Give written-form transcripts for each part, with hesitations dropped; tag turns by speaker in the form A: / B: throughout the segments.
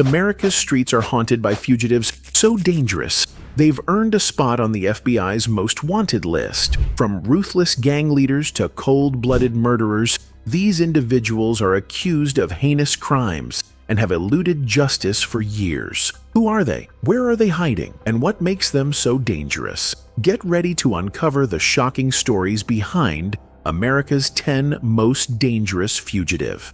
A: America's streets are haunted by fugitives so dangerous, they've earned a spot on the FBI's most wanted list. From ruthless gang leaders to cold-blooded murderers, these individuals are accused of heinous crimes and have eluded justice for years. Who are they? Where are they hiding? And what makes them so dangerous? Get ready to uncover the shocking stories behind America's 10 most dangerous fugitive.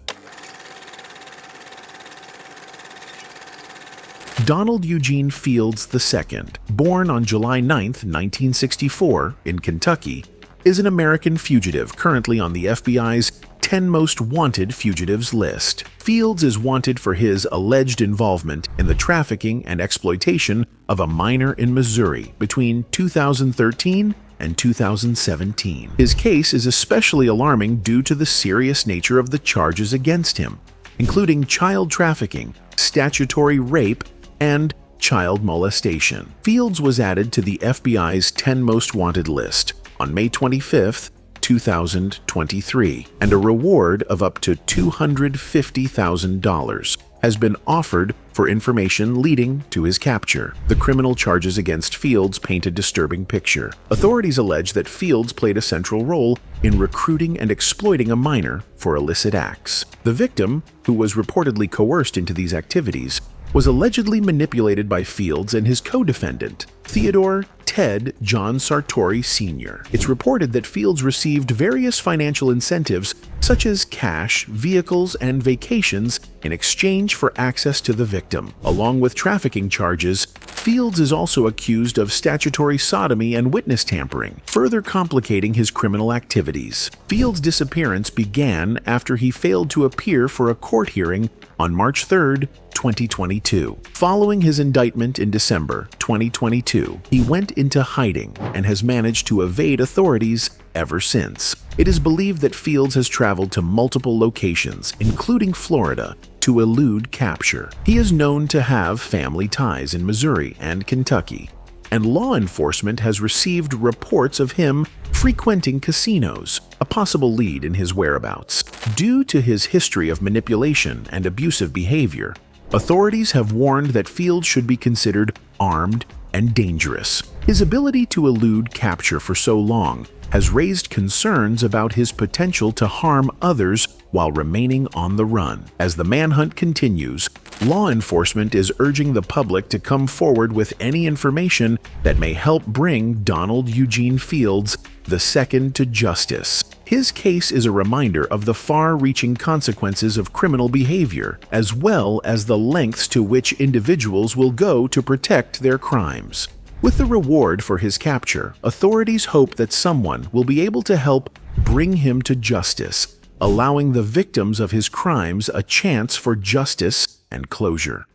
A: Donald Eugene Fields II, born on July 9, 1964, in Kentucky, is an American fugitive currently on the FBI's 10 Most Wanted Fugitives list. Fields is wanted for his alleged involvement in the trafficking and exploitation of a minor in Missouri between 2013 and 2017. His case is especially alarming due to the serious nature of the charges against him, including child trafficking, statutory rape, and child molestation. Fields was added to the FBI's 10 Most Wanted list on May 25, 2023, and a reward of up to $250,000 has been offered for information leading to his capture. The criminal charges against Fields paint a disturbing picture. Authorities allege that Fields played a central role in recruiting and exploiting a minor for illicit acts. The victim, who was reportedly coerced into these activities, was allegedly manipulated by Fields and his co-defendant, Theodore Ted John Sartori Sr. It's reported that Fields received various financial incentives such as cash, vehicles, and vacations in exchange for access to the victim. Along with trafficking charges, Fields is also accused of statutory sodomy and witness tampering, further complicating his criminal activities. Fields' disappearance began after he failed to appear for a court hearing on March 3, 2022. Following his indictment in December 2022, he went into hiding and has managed to evade authorities ever since. It is believed that Fields has traveled to multiple locations, including Florida, to elude capture. He is known to have family ties in Missouri and Kentucky, and law enforcement has received reports of him frequenting casinos, a possible lead in his whereabouts. Due to his history of manipulation and abusive behavior, authorities have warned that Fields should be considered armed and dangerous. His ability to elude capture for so long has raised concerns about his potential to harm others while remaining on the run. As the manhunt continues, law enforcement is urging the public to come forward with any information that may help bring Donald Eugene Fields II to justice. His case is a reminder of the far-reaching consequences of criminal behavior, as well as the lengths to which individuals will go to protect their crimes. With the reward for his capture, authorities hope that someone will be able to help bring him to justice, allowing the victims of his crimes a chance for justice and closure.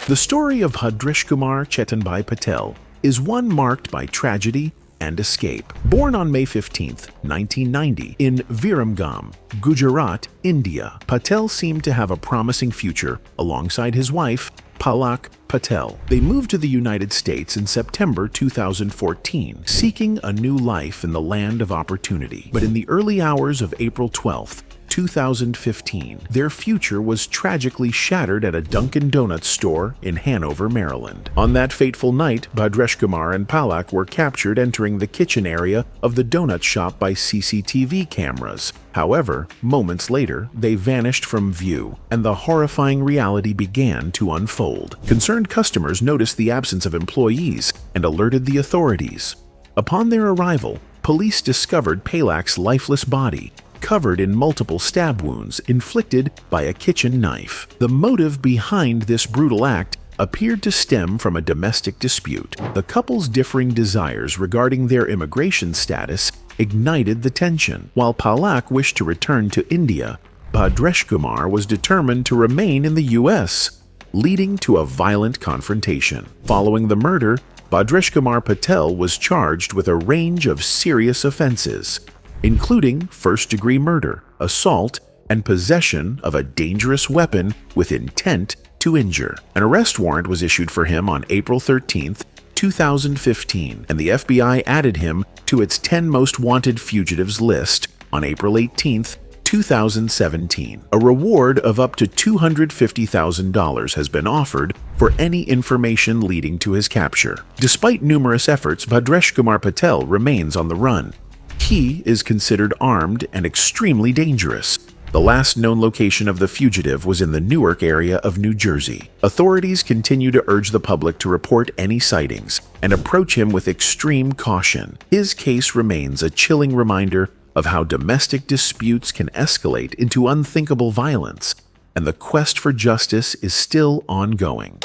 A: The story of Bhadreshkumar Chetanbhai Patel is one marked by tragedy and escape. Born on May 15, 1990, in Viramgam, Gujarat, India, Patel seemed to have a promising future alongside his wife, Palak Patel. They moved to the United States in September 2014, seeking a new life in the land of opportunity. But in the early hours of April 12, 2015, their future was tragically shattered at a Dunkin' Donuts store in Hanover, Maryland. On that fateful night, Bhadreshkumar and Palak were captured entering the kitchen area of the donut shop by CCTV cameras. However, moments later, they vanished from view, and the horrifying reality began to unfold. Concerned customers noticed the absence of employees and alerted the authorities. Upon their arrival, police discovered Palak's lifeless body, covered in multiple stab wounds inflicted by a kitchen knife. The motive behind this brutal act appeared to stem from a domestic dispute. The couple's differing desires regarding their immigration status ignited the tension. While Palak wished to return to India, Bhadreshkumar was determined to remain in the U.S., leading to a violent confrontation. Following the murder, Bhadreshkumar Patel was charged with a range of serious offenses, including first-degree murder, assault, and possession of a dangerous weapon with intent to injure. An arrest warrant was issued for him on April 13, 2015, and the FBI added him to its 10 most wanted fugitives list on April 18, 2017. A reward of up to $250,000 has been offered for any information leading to his capture. Despite numerous efforts, Bhadresh Kumar Patel remains on the run. He is considered armed and extremely dangerous. The last known location of the fugitive was in the Newark area of New Jersey. Authorities continue to urge the public to report any sightings and approach him with extreme caution. His case remains a chilling reminder of how domestic disputes can escalate into unthinkable violence, and the quest for justice is still ongoing.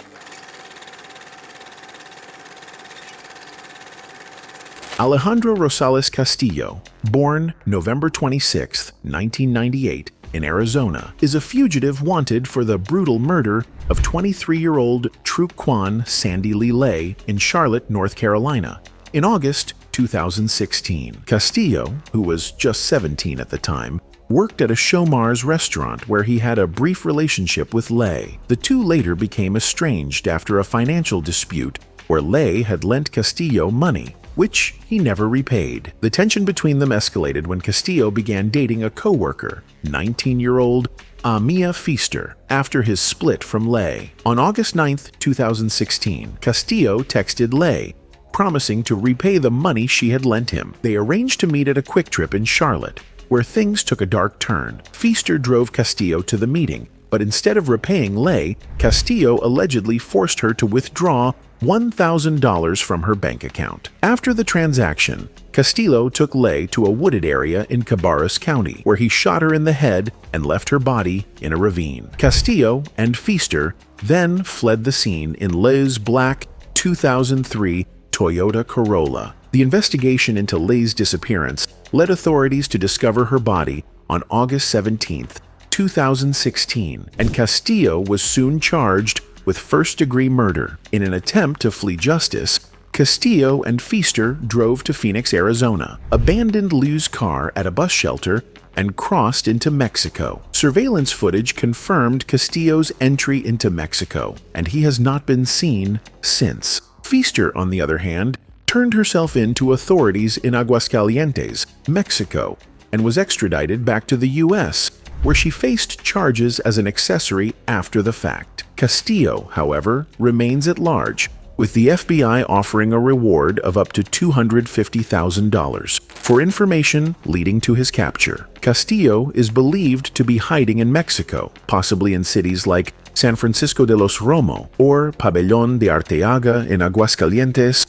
A: Alejandro Rosales Castillo, born November 26, 1998, in Arizona, is a fugitive wanted for the brutal murder of 23-year-old Truquan Sandy Lee Lay in Charlotte, North Carolina, in August 2016. Castillo, who was just 17 at the time, worked at a Shomar's restaurant where he had a brief relationship with Lay. The two later became estranged after a financial dispute where Lay had lent Castillo money, which he never repaid. The tension between them escalated when Castillo began dating a co-worker, 19-year-old Amia Feaster, after his split from Lay. On August 9, 2016, Castillo texted Lay, promising to repay the money she had lent him. They arranged to meet at a Quick Trip in Charlotte, where things took a dark turn. Feaster drove Castillo to the meeting, but instead of repaying Lay, Castillo allegedly forced her to withdraw $1,000 from her bank account. After the transaction, Castillo took Lay to a wooded area in Cabarrus County, where he shot her in the head and left her body in a ravine. Castillo and Feaster then fled the scene in Lay's black 2003 Toyota Corolla. The investigation into Lay's disappearance led authorities to discover her body on August 17, 2016, and Castillo was soon charged with first-degree murder. In an attempt to flee justice, Castillo and Feaster drove to Phoenix, Arizona, abandoned Liu's car at a bus shelter, and crossed into Mexico. Surveillance footage confirmed Castillo's entry into Mexico, and he has not been seen since. Feaster, on the other hand, turned herself in to authorities in Aguascalientes, Mexico, and was extradited back to the U.S., where she faced charges as an accessory after the fact. Castillo, however, remains at large, with the FBI offering a reward of up to $250,000 for information leading to his capture. Castillo is believed to be hiding in Mexico, possibly in cities like San Francisco de los Romo or Pabellón de Arteaga in Aguascalientes,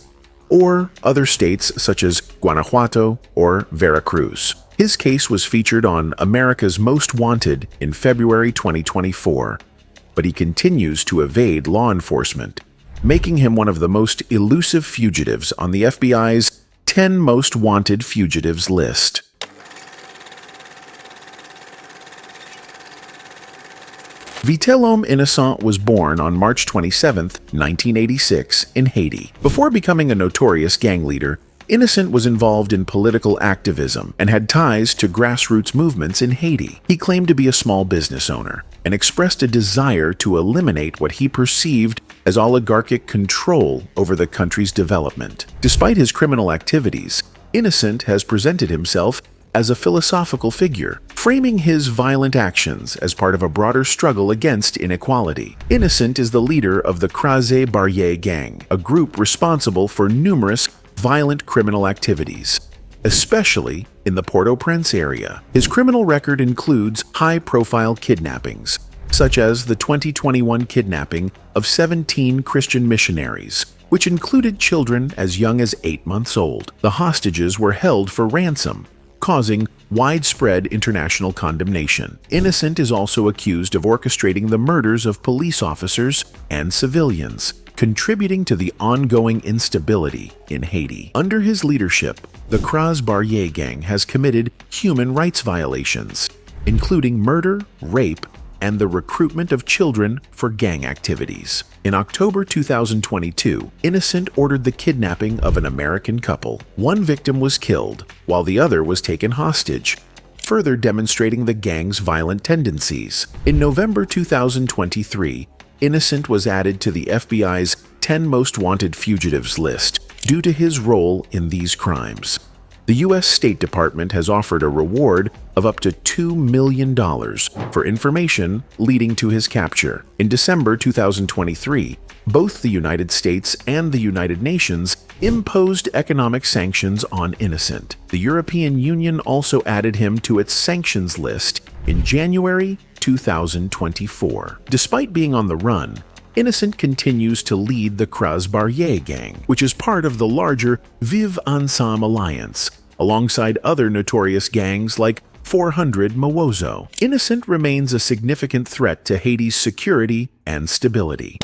A: or other states such as Guanajuato or Veracruz. His case was featured on America's Most Wanted in February 2024, but he continues to evade law enforcement, making him one of the most elusive fugitives on the FBI's 10 Most Wanted Fugitives list. Vitelhomme Innocent was born on March 27, 1986, in Haiti. Before becoming a notorious gang leader, Innocent was involved in political activism and had ties to grassroots movements in Haiti. He claimed to be a small business owner and expressed a desire to eliminate what he perceived as oligarchic control over the country's development. Despite his criminal activities, Innocent has presented himself as a philosophical figure, framing his violent actions as part of a broader struggle against inequality. Innocent is the leader of the Crase Barrier gang, a group responsible for numerous violent criminal activities, especially in the Port-au-Prince area. His criminal record includes high-profile kidnappings, such as the 2021 kidnapping of 17 Christian missionaries, which included children as young as 8 months old. The hostages were held for ransom, causing widespread international condemnation. Innocent is also accused of orchestrating the murders of police officers and civilians, contributing to the ongoing instability in Haiti. Under his leadership, the Crase Barrier gang has committed human rights violations, including murder, rape, and the recruitment of children for gang activities. In October 2022, Innocent ordered the kidnapping of an American couple. One victim was killed, while the other was taken hostage, further demonstrating the gang's violent tendencies. In November 2023, Innocent was added to the FBI's 10 Most Wanted Fugitives list due to his role in these crimes. The The U.S. State Department has offered a reward of up to $2 million for information leading to his capture. In December 2023, both the United States and the United Nations imposed economic sanctions on Innocent. The European Union also added him to its sanctions list in January 2024. Despite being on the run, Innocent continues to lead the Krasbarrier gang, which is part of the larger Vive Ensemble alliance, alongside other notorious gangs like 400 Mawozo. Innocent remains a significant threat to Haiti's security and stability.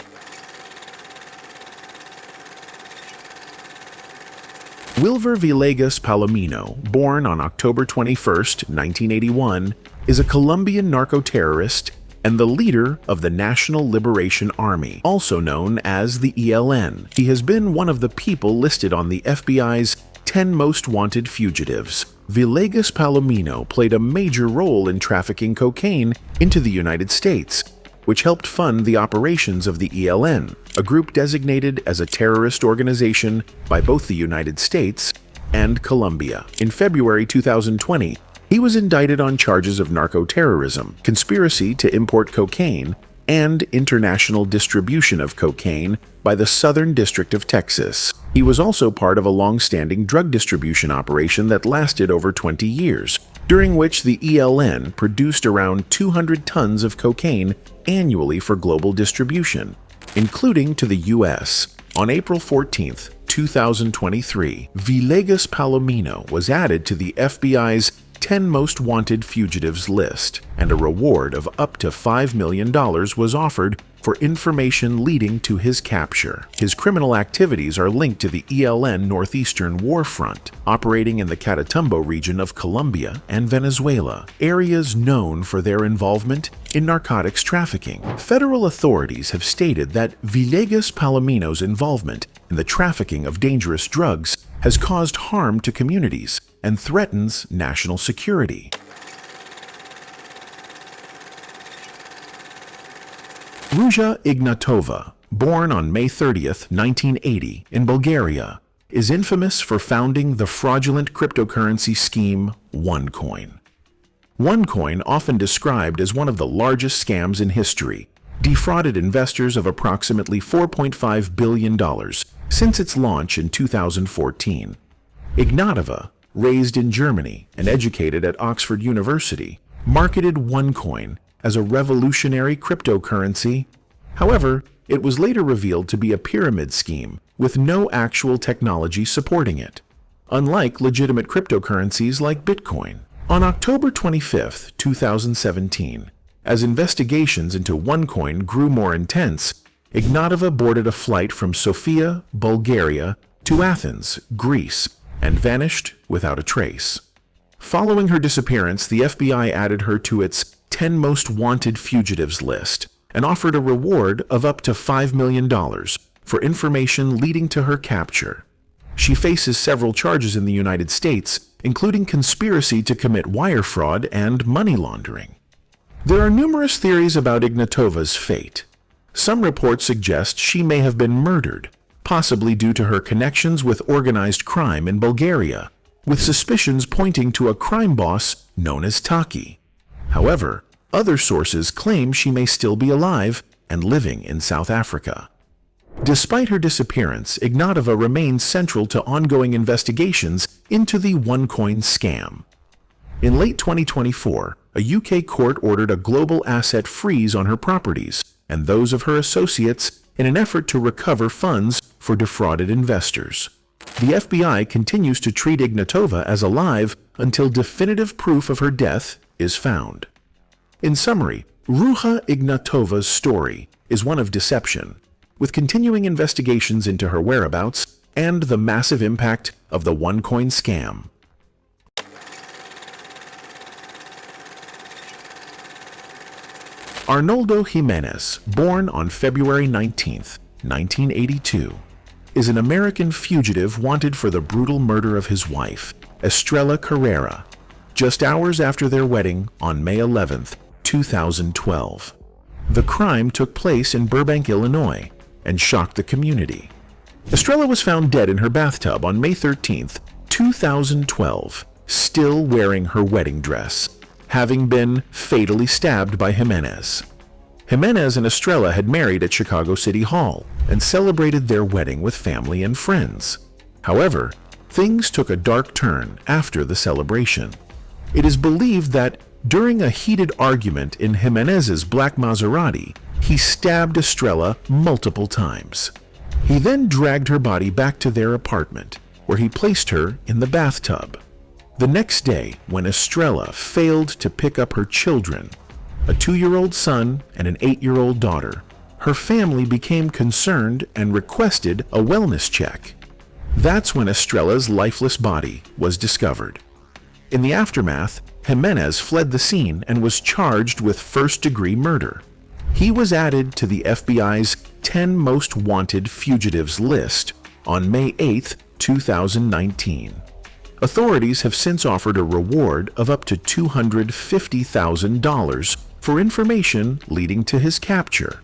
A: Wilver Villegas Palomino, born on October 21, 1981, is a Colombian narco-terrorist and the leader of the National Liberation Army, also known as the ELN. He has been one of the people listed on the FBI's 10 Most Wanted Fugitives. Villegas Palomino played a major role in trafficking cocaine into the United States, which helped fund the operations of the ELN, a group designated as a terrorist organization by both the United States and Colombia. In February 2020, he was indicted on charges of narco-terrorism, conspiracy to import cocaine, and international distribution of cocaine by the Southern District of Texas. He was also part of a long-standing drug distribution operation that lasted over 20 years, during which the ELN produced around 200 tons of cocaine annually for global distribution, including to the U.S. On April 14, 2023, Villegas Palomino was added to the FBI's 10 Most Wanted Fugitives list, and a reward of up to $5 million was offered for information leading to his capture. His criminal activities are linked to the ELN Northeastern War Front, operating in the Catatumbo region of Colombia and Venezuela, areas known for their involvement in narcotics trafficking. Federal authorities have stated that Villegas Palomino's involvement in the trafficking of dangerous drugs has caused harm to communities and threatens national security. Ruja Ignatova, born on May 30, 1980, in Bulgaria, is infamous for founding the fraudulent cryptocurrency scheme OneCoin. OneCoin, often described as one of the largest scams in history, defrauded investors of approximately $4.5 billion since its launch in 2014. Ignatova, raised in Germany and educated at Oxford University, marketed OneCoin as a revolutionary cryptocurrency. However, it was later revealed to be a pyramid scheme with no actual technology supporting it, unlike legitimate cryptocurrencies like Bitcoin. On October 25, 2017, as investigations into OneCoin grew more intense, Ignatova boarded a flight from Sofia, Bulgaria, to Athens, Greece, and vanished without a trace. Following her disappearance, the FBI added her to its 10 Most Wanted Fugitives list and offered a reward of up to $5 million for information leading to her capture. She faces several charges in the United States, including conspiracy to commit wire fraud and money laundering. There are numerous theories about Ignatova's fate. Some reports suggest she may have been murdered, possibly due to her connections with organized crime in Bulgaria, with suspicions pointing to a crime boss known as Taki. However, other sources claim she may still be alive and living in South Africa. Despite her disappearance, Ignatova remains central to ongoing investigations into the OneCoin scam. In late 2024, a UK court ordered a global asset freeze on her properties and those of her associates in an effort to recover funds for defrauded investors. The FBI continues to treat Ignatova as alive until definitive proof of her death is found. In summary, Ruja Ignatova's story is one of deception, with continuing investigations into her whereabouts and the massive impact of the OneCoin scam. Arnoldo Jimenez, born on February 19, 1982, is an American fugitive wanted for the brutal murder of his wife, Estrella Carrera, just hours after their wedding on May 11, 2012. The crime took place in Burbank, Illinois, and shocked the community. Estrella was found dead in her bathtub on May 13, 2012, still wearing her wedding dress, having been fatally stabbed by Jimenez. Jimenez and Estrella had married at Chicago City Hall and celebrated their wedding with family and friends. However, things took a dark turn after the celebration. It is believed that during a heated argument in Jimenez's black Maserati, he stabbed Estrella multiple times. He then dragged her body back to their apartment, where he placed her in the bathtub. The next day, when Estrella failed to pick up her children, a 2-year-old son and an 8-year-old daughter, her family became concerned and requested a wellness check. That's when Estrella's lifeless body was discovered. In the aftermath, Jimenez fled the scene and was charged with first-degree murder. He was added to the FBI's 10 Most Wanted Fugitives list on May 8, 2019. Authorities have since offered a reward of up to $250,000 for information leading to his capture.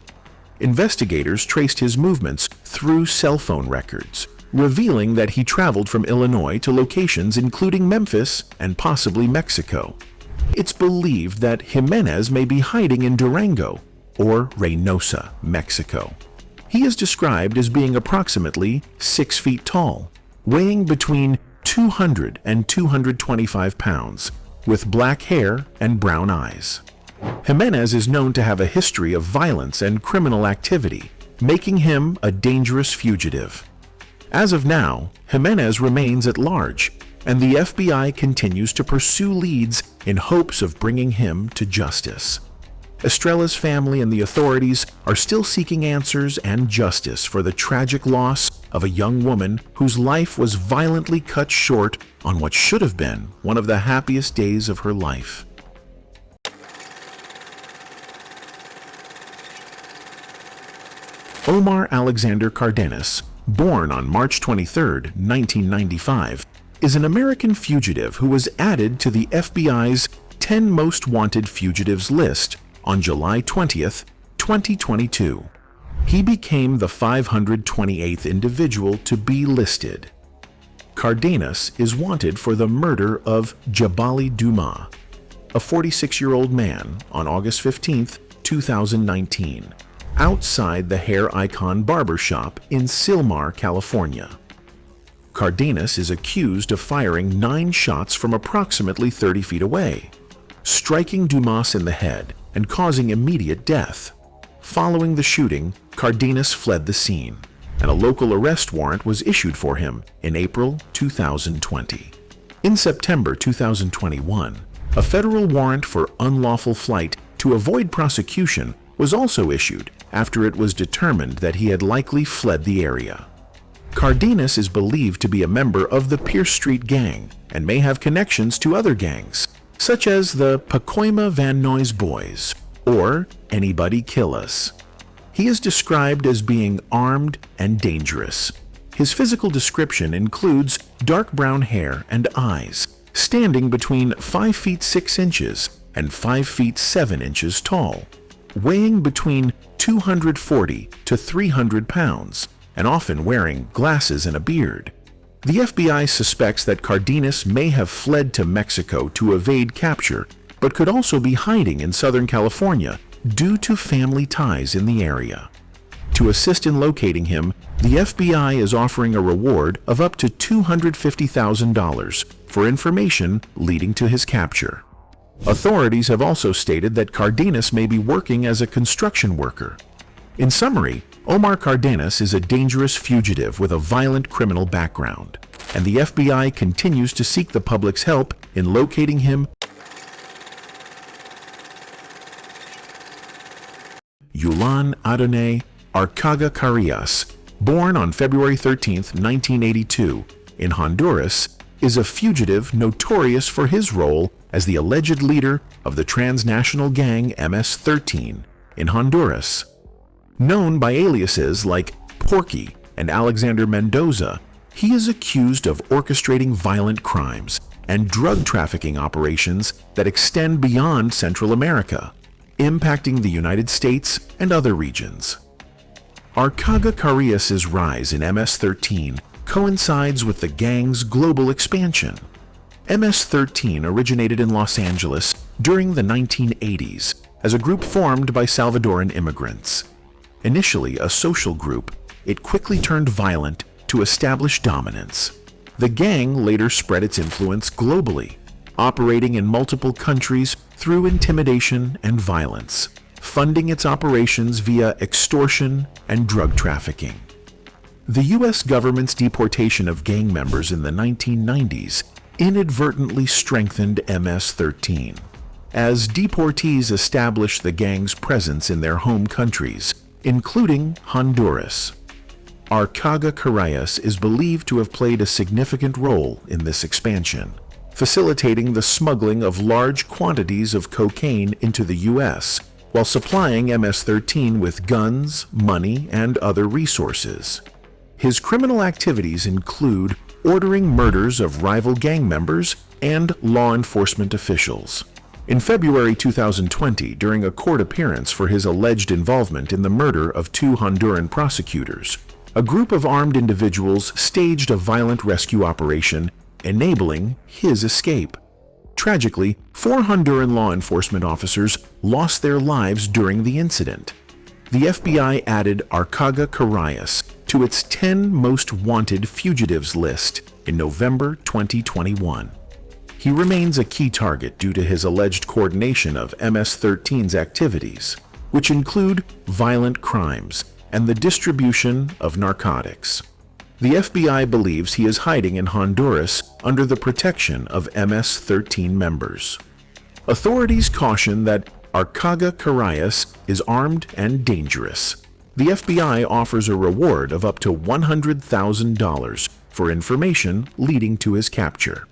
A: Investigators traced his movements through cell phone records, revealing that he traveled from Illinois to locations including Memphis and possibly Mexico. It's believed that Jimenez may be hiding in Durango or Reynosa, Mexico. He is described as being approximately 6 feet tall, weighing between 200 and 225 pounds, with black hair and brown eyes. Jimenez is known to have a history of violence and criminal activity, making him a dangerous fugitive. As of now, Jimenez remains at large, and the FBI continues to pursue leads in hopes of bringing him to justice. Estrella's family and the authorities are still seeking answers and justice for the tragic loss of a young woman whose life was violently cut short on what should have been one of the happiest days of her life. Omar Alexander Cardenas, born on March 23, 1995, is an American fugitive who was added to the FBI's 10 Most Wanted Fugitives list on July 20, 2022. He became the 528th individual to be listed. Cardenas is wanted for the murder of Jabali Dumas, a 46-year-old man, on August 15, 2019, outside the Hair Icon barbershop in Sylmar, California. Cardenas is accused of firing 9 shots from approximately 30 feet away, striking Dumas in the head and causing immediate death. Following the shooting, Cardenas fled the scene, and a local arrest warrant was issued for him in April 2020. In September 2021, a federal warrant for unlawful flight to avoid prosecution was also issued after it was determined that he had likely fled the area. Cardenas is believed to be a member of the Pierce Street Gang and may have connections to other gangs, such as the Pacoima Van Nuys Boys or Anybody Kill Us. He is described as being armed and dangerous. His physical description includes dark brown hair and eyes, standing between 5 feet 6 inches and 5 feet 7 inches tall, weighing between 240 to 300 pounds, and often wearing glasses and a beard. The FBI suspects that Cardenas may have fled to Mexico to evade capture, but could also be hiding in Southern California due to family ties in the area. To assist in locating him, the FBI is offering a reward of up to $250,000 for information leading to his capture. Authorities have also stated that Cardenas may be working as a construction worker. In summary, Omar Cardenas is a dangerous fugitive with a violent criminal background, and the FBI continues to seek the public's help in locating him. Yulan Adonai Arcaga Carillas, born on February 13, 1982, in Honduras, is a fugitive notorious for his role as the alleged leader of the transnational gang MS-13 in Honduras. Known by aliases like Porky and Alexander Mendoza, he is accused of orchestrating violent crimes and drug trafficking operations that extend beyond Central America, impacting the United States and other regions. Arcaga Carillas' rise in MS-13 coincides with the gang's global expansion. MS-13 originated in Los Angeles during the 1980s as a group formed by Salvadoran immigrants. Initially a social group, it quickly turned violent to establish dominance. The gang later spread its influence globally, operating in multiple countries through intimidation and violence, funding its operations via extortion and drug trafficking. The U.S. government's deportation of gang members in the 1990s inadvertently strengthened MS-13. As deportees established the gang's presence in their home countries, including Honduras. Arcaga Carayas is believed to have played a significant role in this expansion, facilitating the smuggling of large quantities of cocaine into the U.S., while supplying MS-13 with guns, money, and other resources. His criminal activities include ordering murders of rival gang members and law enforcement officials. In February 2020, during a court appearance for his alleged involvement in the murder of 2 Honduran prosecutors, a group of armed individuals staged a violent rescue operation, enabling his escape. Tragically, 4 Honduran law enforcement officers lost their lives during the incident. The FBI added Arcaga Carayas to its 10 most wanted fugitives list in November 2021. He remains a key target due to his alleged coordination of MS-13's activities, which include violent crimes and the distribution of narcotics. The FBI believes he is hiding in Honduras under the protection of MS-13 members. Authorities caution that Arcaga Carayas is armed and dangerous. The FBI offers a reward of up to $100,000 for information leading to his capture.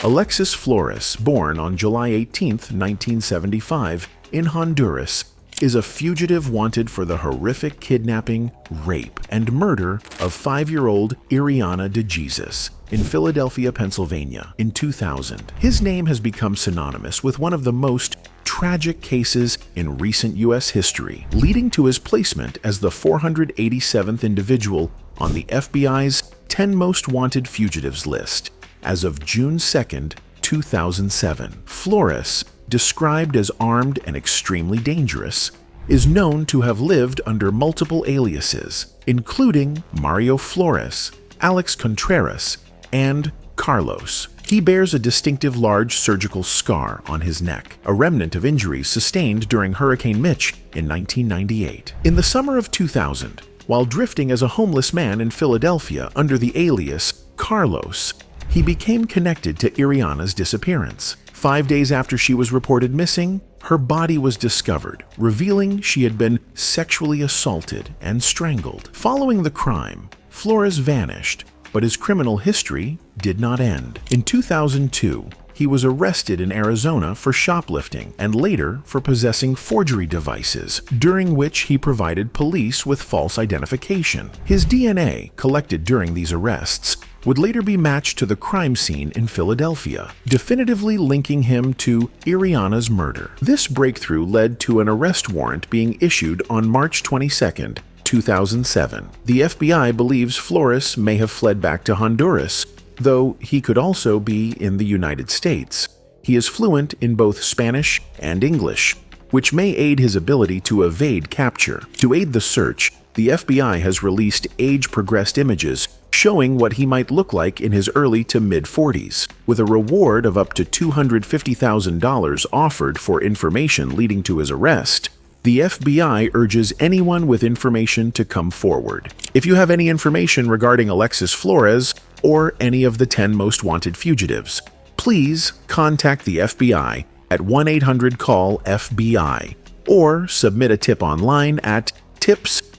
A: Alexis Flores, born on July 18, 1975, in Honduras, is a fugitive wanted for the horrific kidnapping, rape, and murder of 5-year-old Iriana de Jesus in Philadelphia, Pennsylvania, in 2000. His name has become synonymous with one of the most tragic cases in recent U.S. history, leading to his placement as the 487th individual on the FBI's 10 Most Wanted Fugitives list as of June 2, 2007. Flores, described as armed and extremely dangerous, is known to have lived under multiple aliases, including Mario Flores, Alex Contreras, and Carlos. He bears a distinctive large surgical scar on his neck, a remnant of injuries sustained during Hurricane Mitch in 1998. In the summer of 2000, while drifting as a homeless man in Philadelphia under the alias Carlos, he became connected to Iriana's disappearance. 5 days after she was reported missing, her body was discovered, revealing she had been sexually assaulted and strangled. Following the crime, Flores vanished, but his criminal history did not end. In 2002, he was arrested in Arizona for shoplifting and later for possessing forgery devices, during which he provided police with false identification. His DNA, collected during these arrests, would later be matched to the crime scene in Philadelphia, definitively linking him to Iriana's murder. This breakthrough led to an arrest warrant being issued on March 22, 2007. The FBI believes Flores may have fled back to Honduras, though he could also be in the United States. He is fluent in both Spanish and English, which may aid his ability to evade capture. To aid the search, the FBI has released age-progressed images showing what he might look like in his early to mid-40s, with a reward of up to $250,000 offered for information leading to his arrest. The FBI urges anyone with information to come forward. If you have any information regarding Alexis Flores or any of the 10 most wanted fugitives, please contact the FBI at 1-800-CALL-FBI or submit a tip online at tips.fbi.gov.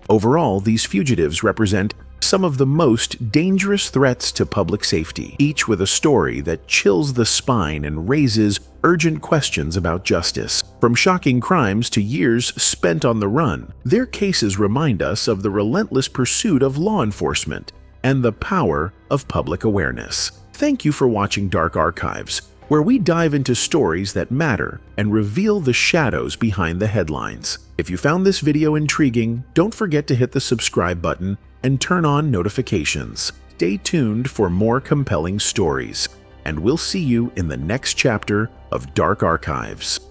A: Overall, these fugitives represent some of the most dangerous threats to public safety, each with a story that chills the spine and raises urgent questions about justice. From shocking crimes to years spent on the run, their cases remind us of the relentless pursuit of law enforcement and the power of public awareness. Thank you for watching Dark Archives. where we dive into stories that matter and reveal the shadows behind the headlines. If you found this video intriguing, don't forget to hit the subscribe button and turn on notifications. Stay tuned for more compelling stories, and we'll see you in the next chapter of Dark Archives.